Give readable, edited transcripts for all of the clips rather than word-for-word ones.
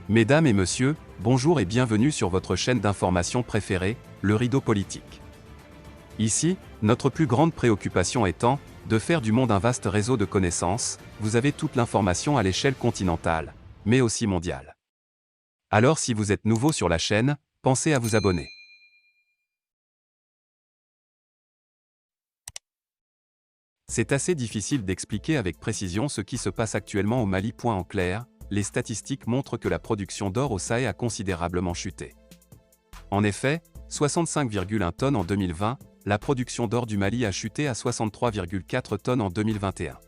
Mesdames et messieurs, bonjour et bienvenue sur votre chaîne d'information préférée, le Rideau Politique. Ici, notre plus grande préoccupation étant de faire du monde un vaste réseau de connaissances. Vous avez toute l'information à l'échelle continentale, mais aussi mondiale. Alors si vous êtes nouveau sur la chaîne, pensez à vous abonner. C'est assez difficile d'expliquer avec précision ce qui se passe actuellement au Mali. En clair, les statistiques montrent que la production d'or au Sahel a considérablement chuté. En effet, 65,1 tonnes en 2020, la production d'or du Mali a chuté à 63,4 tonnes en 2021.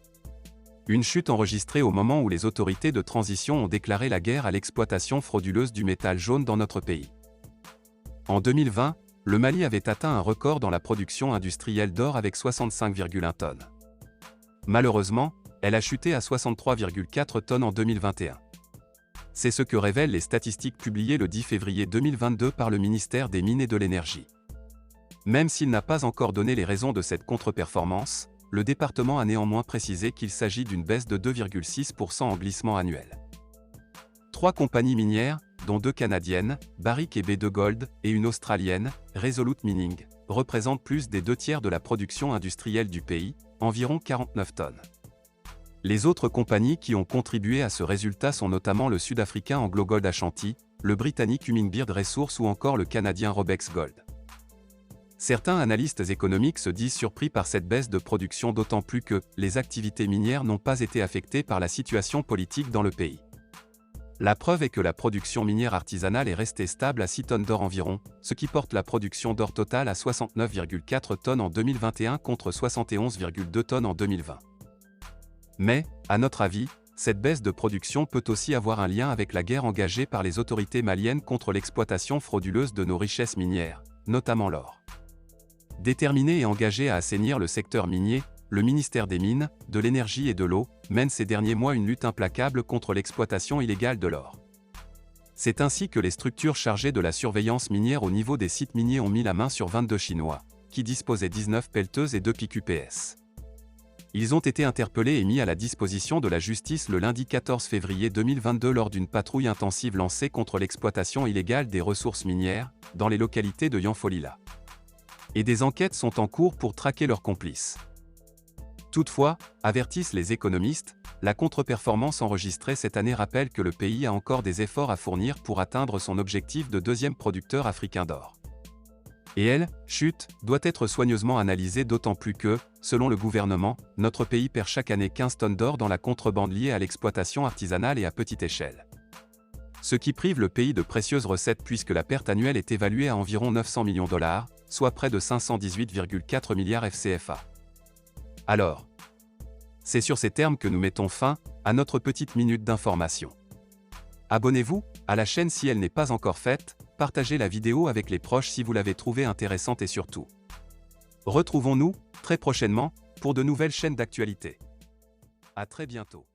Une chute enregistrée au moment où les autorités de transition ont déclaré la guerre à l'exploitation frauduleuse du métal jaune dans notre pays. En 2020, le Mali avait atteint un record dans la production industrielle d'or avec 65,1 tonnes. Malheureusement, elle a chuté à 63,4 tonnes en 2021. C'est ce que révèlent les statistiques publiées le 10 février 2022 par le ministère des Mines et de l'Énergie. Même s'il n'a pas encore donné les raisons de cette contre-performance, le département a néanmoins précisé qu'il s'agit d'une baisse de 2,6% en glissement annuel. 3 compagnies minières, dont 2 canadiennes, Barrick et B2 Gold, et une australienne, Resolute Mining, représentent plus des 2/3 de la production industrielle du pays, environ 49 tonnes. Les autres compagnies qui ont contribué à ce résultat sont notamment le sud-africain AngloGold Ashanti, le britannique Hummingbird Resources ou encore le canadien Robex Gold. Certains analystes économiques se disent surpris par cette baisse de production, d'autant plus que les activités minières n'ont pas été affectées par la situation politique dans le pays. La preuve est que la production minière artisanale est restée stable à 6 tonnes d'or environ, ce qui porte la production d'or totale à 69,4 tonnes en 2021 contre 71,2 tonnes en 2020. Mais, à notre avis, cette baisse de production peut aussi avoir un lien avec la guerre engagée par les autorités maliennes contre l'exploitation frauduleuse de nos richesses minières, notamment l'or. Déterminé et engagé à assainir le secteur minier, le ministère des Mines, de l'Énergie et de l'Eau mène ces derniers mois une lutte implacable contre l'exploitation illégale de l'or. C'est ainsi que les structures chargées de la surveillance minière au niveau des sites miniers ont mis la main sur 22 Chinois, qui disposaient 19 pelleteuses et 2 pics UPS. Ils ont été interpellés et mis à la disposition de la justice le lundi 14 février 2022 lors d'une patrouille intensive lancée contre l'exploitation illégale des ressources minières, dans les localités de Yanfolila. Et des enquêtes sont en cours pour traquer leurs complices. Toutefois, avertissent les économistes, la contre-performance enregistrée cette année rappelle que le pays a encore des efforts à fournir pour atteindre son objectif de deuxième producteur africain d'or. Et elle, chute, doit être soigneusement analysée, d'autant plus que, selon le gouvernement, notre pays perd chaque année 15 tonnes d'or dans la contrebande liée à l'exploitation artisanale et à petite échelle. Ce qui prive le pays de précieuses recettes puisque la perte annuelle est évaluée à environ 900 millions de dollars, soit près de 518,4 milliards FCFA. Alors, c'est sur ces termes que nous mettons fin à notre petite minute d'information. Abonnez-vous à la chaîne si elle n'est pas encore faite, partagez la vidéo avec les proches si vous l'avez trouvée intéressante et surtout, retrouvons-nous très prochainement pour de nouvelles chaînes d'actualité. À très bientôt.